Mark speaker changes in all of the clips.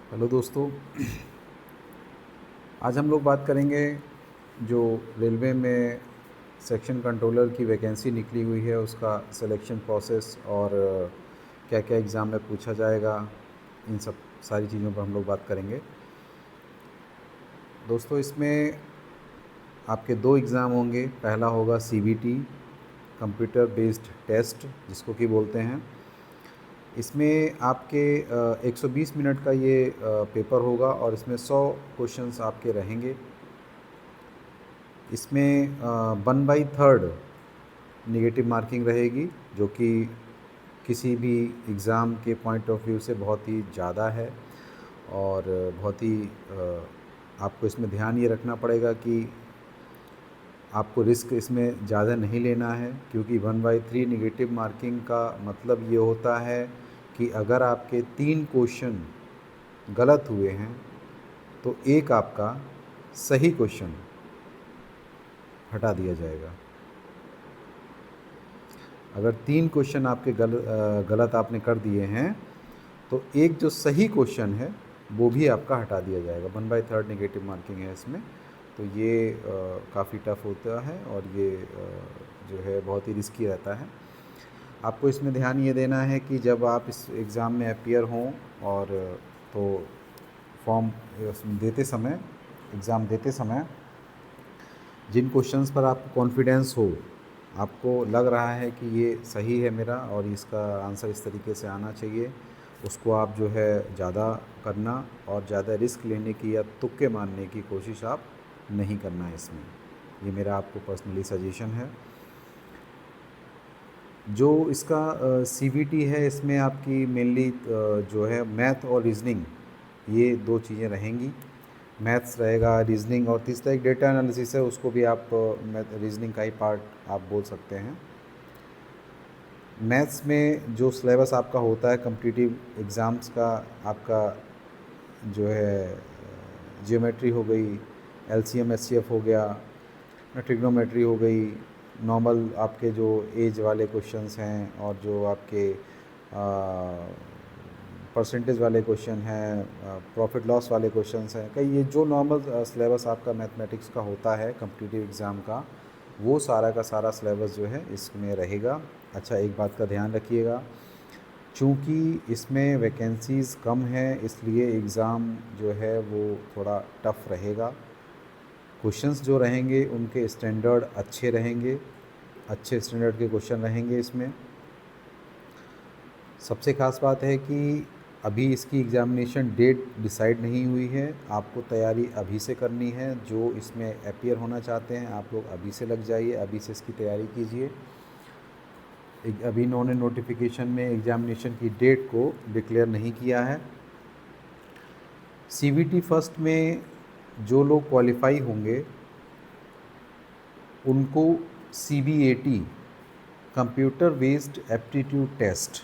Speaker 1: Hello दोस्तों। आज हम लोग बात करेंगे जो रेलवे में सेक्शन कंट्रोलर की वैकेंसी निकली हुई है उसका सिलेक्शन प्रोसेस और क्या क्या एग्ज़ाम में पूछा जाएगा, इन सब सारी चीज़ों पर हम लोग बात करेंगे। दोस्तों, इसमें आपके दो एग्ज़ाम होंगे। पहला होगा सीबीटी, कंप्यूटर बेस्ड टेस्ट जिसको कि बोलते हैं। इसमें आपके 120 मिनट का ये पेपर होगा और इसमें 100 क्वेश्चंस आपके रहेंगे। इसमें 1/3 नेगेटिव मार्किंग रहेगी, जो कि किसी भी एग्ज़ाम के पॉइंट ऑफ व्यू से बहुत ही ज़्यादा है। और बहुत ही आपको इसमें ध्यान ये रखना पड़ेगा कि आपको रिस्क इसमें ज़्यादा नहीं लेना है, क्योंकि 1/3 नेगेटिव मार्किंग का मतलब ये होता है कि अगर आपके 3 क्वेश्चन गलत हुए हैं तो एक आपका सही क्वेश्चन हटा दिया जाएगा। अगर 3 क्वेश्चन आपके गलत आपने कर दिए हैं तो एक जो सही क्वेश्चन है वो भी आपका हटा दिया जाएगा। 1/3 नेगेटिव मार्किंग है इसमें। तो ये काफ़ी टफ होता है और ये जो है बहुत ही रिस्की रहता है। आपको इसमें ध्यान ये देना है कि जब आप इस एग्ज़ाम में अपीयर हों और तो फॉर्म देते समय, एग्ज़ाम देते समय जिन क्वेश्चंस पर आपको कॉन्फिडेंस हो, आपको लग रहा है कि ये सही है मेरा और इसका आंसर इस तरीके से आना चाहिए, उसको आप जो है ज़्यादा करना और ज़्यादा रिस्क लेने की या तुक्के मारने की कोशिश आप नहीं करना है इसमें। ये मेरा आपको पर्सनली सजेशन है। जो इसका सीबीटी है, इसमें आपकी मेनली जो है मैथ और रीजनिंग, ये दो चीज़ें रहेंगी। मैथ्स रहेगा, रीजनिंग, और तीसरा एक डेटा एनालिसिस है, उसको भी आप रीजनिंग का ही पार्ट आप बोल सकते हैं। मैथ्स में जो सिलेबस आपका होता है कॉम्पिटिटिव एग्ज़ाम्स का, आपका जो है जियोमेट्री हो गई, एलसीएम एचसीएफ हो गया, ट्रिग्नोमेट्री हो गई, नॉर्मल आपके जो एज वाले क्वेश्चंस हैं और जो आपके परसेंटेज वाले क्वेश्चन हैं, प्रॉफिट लॉस वाले क्वेश्चंस हैं, कई ये जो नॉर्मल सिलेबस आपका मैथमेटिक्स का होता है कॉम्पिटिटिव एग्ज़ाम का, वो सारा का सारा सिलेबस जो है इसमें रहेगा। अच्छा, एक बात का ध्यान रखिएगा, चूँकि इसमें वैकेंसीज़ कम हैं इसलिए एग्ज़ाम जो है वो थोड़ा टफ़ रहेगा। क्वेश्चंस जो रहेंगे उनके स्टैंडर्ड अच्छे रहेंगे, अच्छे स्टैंडर्ड के क्वेश्चन रहेंगे इसमें। सबसे ख़ास बात है कि अभी इसकी एग्ज़ामिनेशन डेट डिसाइड नहीं हुई है, आपको तैयारी अभी से करनी है। जो इसमें अपीयर होना चाहते हैं आप लोग अभी से लग जाइए, अभी से इसकी तैयारी कीजिए। अभी इन्होंने नोटिफिकेशन में एग्ज़ामिनेशन की डेट को डिक्लेयर नहीं किया है। सीबीटी फर्स्ट में जो लोग क्वालिफाई होंगे उनको CBAT, computer based aptitude test,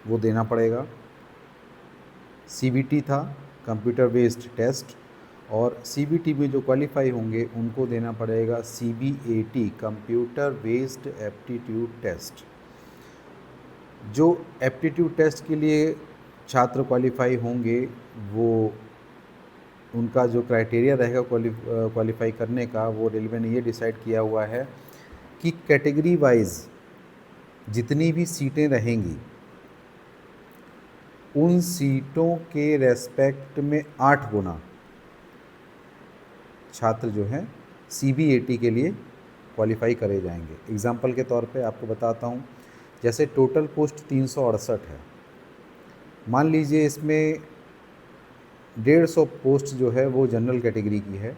Speaker 1: वो देना पड़ेगा। सीबीटी था कंप्यूटर बेस्ड टेस्ट, और सीबीटी में जो क्वालिफाई होंगे उनको देना पड़ेगा CBAT, computer based aptitude test. जो एप्टीट्यूड टेस्ट के लिए छात्र क्वालिफाई होंगे, वो उनका जो क्राइटेरिया रहेगा क्वालिफाई करने का, वो रेलवे ने ये डिसाइड किया हुआ है कि कैटेगरी वाइज जितनी भी सीटें रहेंगी उन सीटों के रेस्पेक्ट में 8 गुना छात्र जो हैं सीबीएटी के लिए क्वालिफाई करे जाएंगे। एग्जाम्पल के तौर पे आपको बताता हूँ, जैसे टोटल पोस्ट 368 है, मान लीजिए इसमें 150 पोस्ट जो है वो जनरल कैटेगरी की है,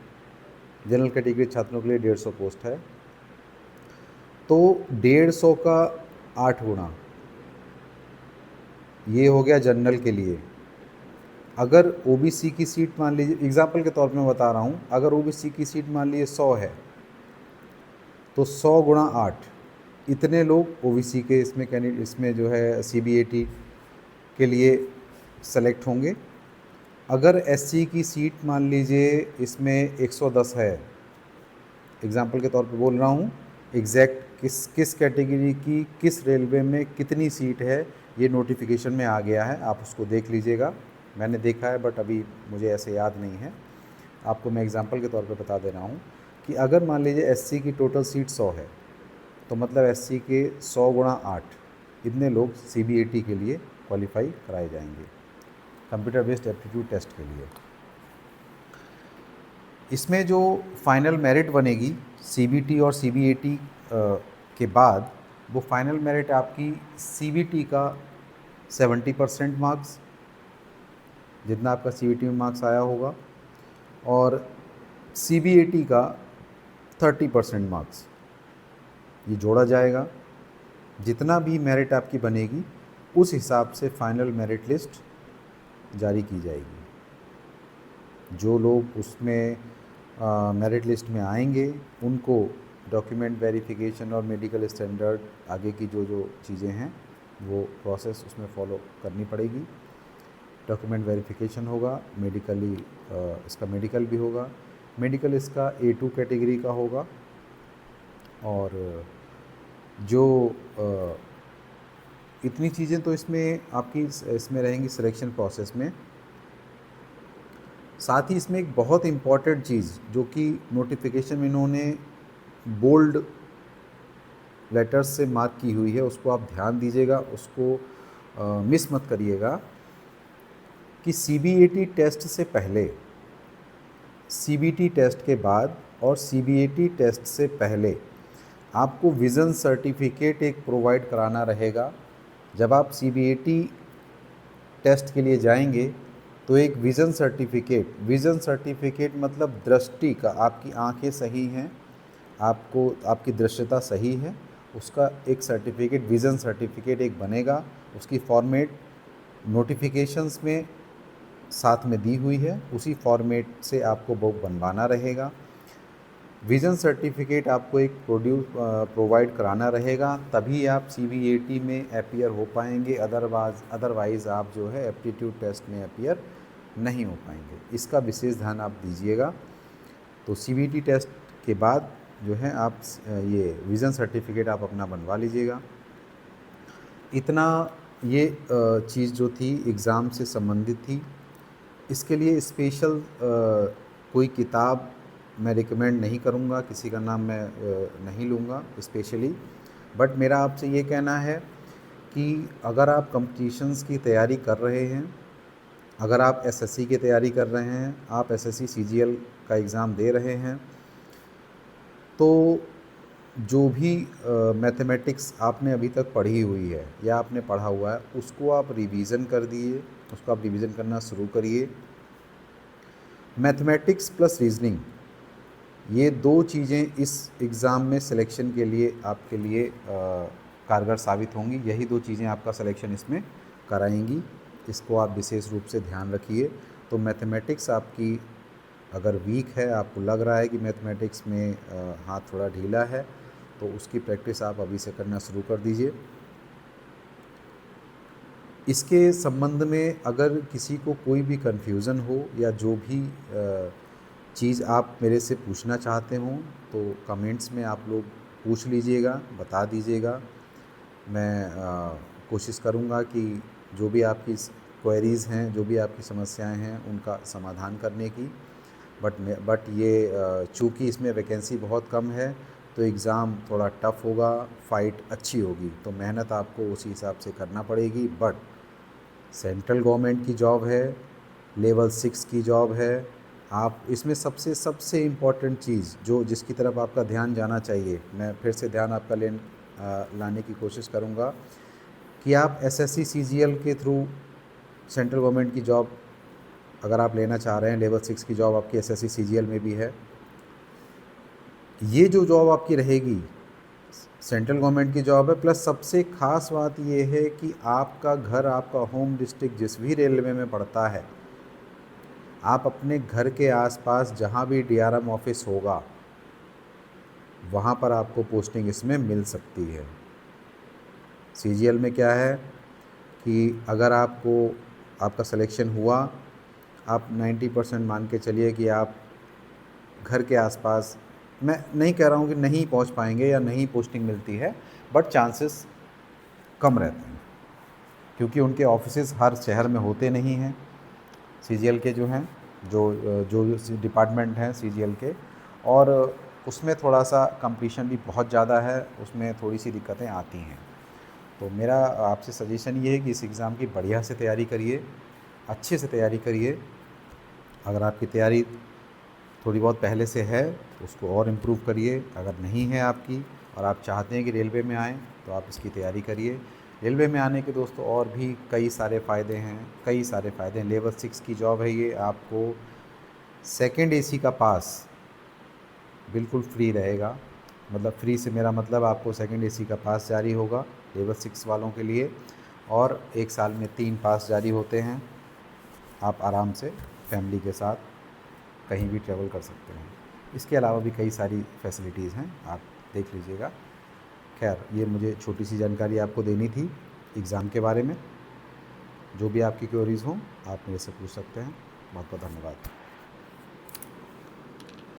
Speaker 1: जनरल कैटेगरी छात्रों के लिए 150 पोस्ट है, तो 150 का 8 गुना ये हो गया जनरल के लिए। अगर ओबीसी की सीट मान लीजिए, एग्जाम्पल के तौर पे मैं बता रहा हूँ, अगर ओबीसी की सीट मान लीजिए 100 है तो 100 गुणा 8, इतने लोग ओबीसी के इसमें कैंडिडेट इसमें जो है सीबीएटी के लिए सेलेक्ट होंगे। अगर एससी की सीट मान लीजिए इसमें 110 है, एग्जाम्पल के तौर पे बोल रहा हूँ, एग्जैक्ट किस कैटेगरी की किस रेलवे में कितनी सीट है ये नोटिफिकेशन में आ गया है, आप उसको देख लीजिएगा। मैंने देखा है बट अभी मुझे ऐसे याद नहीं है। आपको मैं एग्जांपल के तौर पे बता दे रहा हूँ कि अगर मान लीजिए एससी की टोटल सीट 100 है, तो मतलब एससी के 100 गुणा 8 इतने लोग सीबीएटी के लिए क्वालिफाई कराए जाएंगे, कंप्यूटर बेस्ड एप्टीट्यूड टेस्ट के लिए। इसमें जो फाइनल मेरिट बनेगी सीबीटी और सीबीएटी के बाद, वो फाइनल मेरिट आपकी सीबीटी का 70% मार्क्स, जितना आपका सीबीटी में मार्क्स आया होगा, और सीबीएटी का 30% मार्क्स, ये जोड़ा जाएगा। जितना भी मेरिट आपकी बनेगी उस हिसाब से फाइनल मेरिट लिस्ट जारी की जाएगी। जो लोग उसमें मेरिट लिस्ट में आएंगे उनको डॉक्यूमेंट वेरिफिकेशन और मेडिकल स्टैंडर्ड, आगे की जो जो चीज़ें हैं वो प्रोसेस उसमें फॉलो करनी पड़ेगी। डॉक्यूमेंट वेरिफिकेशन होगा, मेडिकली इसका मेडिकल भी होगा। मेडिकल इसका A2 कैटेगरी का होगा, और जो इतनी चीज़ें तो इसमें आपकी इसमें रहेंगी सिलेक्शन प्रोसेस में। साथ ही इसमें एक बहुत इम्पॉर्टेंट चीज़ जो कि नोटिफिकेशन में इन्होंने बोल्ड लेटर्स से मार्क की हुई है, उसको आप ध्यान दीजिएगा, उसको मिस मत करिएगा, कि सीबीएटी टेस्ट से पहले, सीबीटी टेस्ट के बाद और सीबीएटी टेस्ट से पहले आपको विज़न सर्टिफिकेट एक प्रोवाइड कराना रहेगा। जब आप सीबीएटी टेस्ट के लिए जाएंगे तो एक विज़न सर्टिफिकेट मतलब दृष्टि का, आपकी आंखें सही हैं, आपको आपकी दृश्यता सही है, उसका एक सर्टिफिकेट, विज़न सर्टिफिकेट एक बनेगा। उसकी फॉर्मेट नोटिफिकेशंस में साथ में दी हुई है, उसी फॉर्मेट से आपको बुक बनवाना रहेगा। विज़न सर्टिफिकेट आपको एक प्रोवाइड कराना रहेगा, तभी आप सीबीएटी में अपीयर हो पाएंगे। अदरवाइज़ आप जो है एप्टीट्यूड टेस्ट में अपीयर नहीं हो पाएंगे। इसका विशेष ध्यान आप दीजिएगा। तो सीबीटी टेस्ट के बाद जो है आप ये विज़न सर्टिफिकेट आप अपना बनवा लीजिएगा। इतना ये चीज़ जो थी एग्ज़ाम से संबंधित थी। इसके लिए स्पेशल कोई किताब मैं रिकमेंड नहीं करूँगा, किसी का नाम मैं नहीं लूँगा स्पेशली, बट मेरा आपसे ये कहना है कि अगर आप कॉम्पिटिशन्स की तैयारी कर रहे हैं, अगर आप एसएससी की तैयारी कर रहे हैं, आप एसएससी सीजीएल का एग्ज़ाम दे रहे हैं, तो जो भी मैथमेटिक्स आपने अभी तक पढ़ी हुई है या आपने पढ़ा हुआ है, उसको आप रिवीज़न कर दिए, उसको आप रिवीज़न करना शुरू करिए। मैथमेटिक्स प्लस रीजनिंग, ये दो चीज़ें इस एग्ज़ाम में सिलेक्शन के लिए आपके लिए कारगर साबित होंगी। यही दो चीज़ें आपका सिलेक्शन इसमें कराएंगी, इसको आप विशेष रूप से ध्यान रखिए। तो मैथमेटिक्स आपकी अगर वीक है, आपको लग रहा है कि मैथमेटिक्स में हाथ थोड़ा ढीला है, तो उसकी प्रैक्टिस आप अभी से करना शुरू कर दीजिए। इसके संबंध में अगर किसी को कोई भी कन्फ्यूज़न हो या जो भी चीज़ आप मेरे से पूछना चाहते हों, तो कमेंट्स में आप लोग पूछ लीजिएगा, बता दीजिएगा। मैं कोशिश करूँगा कि जो भी आपकी क्वेरीज़ हैं, जो भी आपकी समस्याएं हैं, उनका समाधान करने की। बट ये चूँकि इसमें वैकेंसी बहुत कम है, तो एग्ज़ाम थोड़ा टफ़ होगा, फ़ाइट अच्छी होगी, तो मेहनत आपको उसी हिसाब से करना पड़ेगी। बट सेंट्रल गवर्नमेंट की जॉब है, लेवल 6 की जॉब है। आप इसमें सबसे इम्पॉर्टेंट चीज़ जो जिसकी तरफ आपका ध्यान जाना चाहिए, मैं फिर से ध्यान आपका लाने की कोशिश करूँगा, कि आप एसएससी सीजीएल के थ्रू सेंट्रल गवर्नमेंट की जॉब अगर आप लेना चाह रहे हैं, लेवल 6 की जॉब आपकी एसएससी सीजीएल में भी है। ये जो जॉब आपकी रहेगी सेंट्रल गवर्नमेंट की जॉब है, प्लस सबसे ख़ास बात ये है कि आपका घर, आपका होम डिस्ट्रिक्ट जिस भी रेलवे में पड़ता है, आप अपने घर के आसपास जहाँ भी डीआरएम ऑफिस होगा वहाँ पर आपको पोस्टिंग इसमें मिल सकती है। सीजीएल में क्या है कि अगर आपका सिलेक्शन हुआ, आप 90% मान के चलिए कि आप घर के आसपास, मैं नहीं कह रहा हूँ कि नहीं पहुँच पाएंगे या नहीं पोस्टिंग मिलती है, बट चांसेस कम रहते हैं, क्योंकि उनके ऑफिसेज़ हर शहर में होते नहीं हैं। CGL के जो हैं, जो डिपार्टमेंट हैं CGL के, और उसमें थोड़ा सा कंपटीशन भी बहुत ज़्यादा है, उसमें थोड़ी सी दिक्कतें आती हैं। तो मेरा आपसे सजेशन ये है कि इस एग्ज़ाम की बढ़िया से तैयारी करिए, अच्छे से तैयारी करिए। अगर आपकी तैयारी थोड़ी बहुत पहले से है तो उसको और इम्प्रूव करिए। अगर नहीं है आपकी और आप चाहते हैं कि रेलवे में आएँ तो आप इसकी तैयारी करिए। रेलवे में आने के दोस्तों और भी कई सारे फ़ायदे हैं, कई सारे फ़ायदे हैं। लेवल 6 की जॉब है ये। आपको सेकंड AC का पास बिल्कुल फ्री रहेगा। मतलब फ्री से मेरा मतलब आपको सेकंड AC का पास जारी होगा लेवल 6 वालों के लिए, और 1 साल में 3 पास जारी होते हैं। आप आराम से फैमिली के साथ कहीं भी ट्रैवल कर सकते हैं। इसके अलावा भी कई सारी फैसिलिटीज़ हैं, आप देख लीजिएगा। खैर, ये मुझे छोटी सी जानकारी आपको देनी थी एग्ज़ाम के बारे में। जो भी आपकी क्वेरीज़ हों आप मेरे से पूछ सकते हैं। बहुत बहुत धन्यवाद।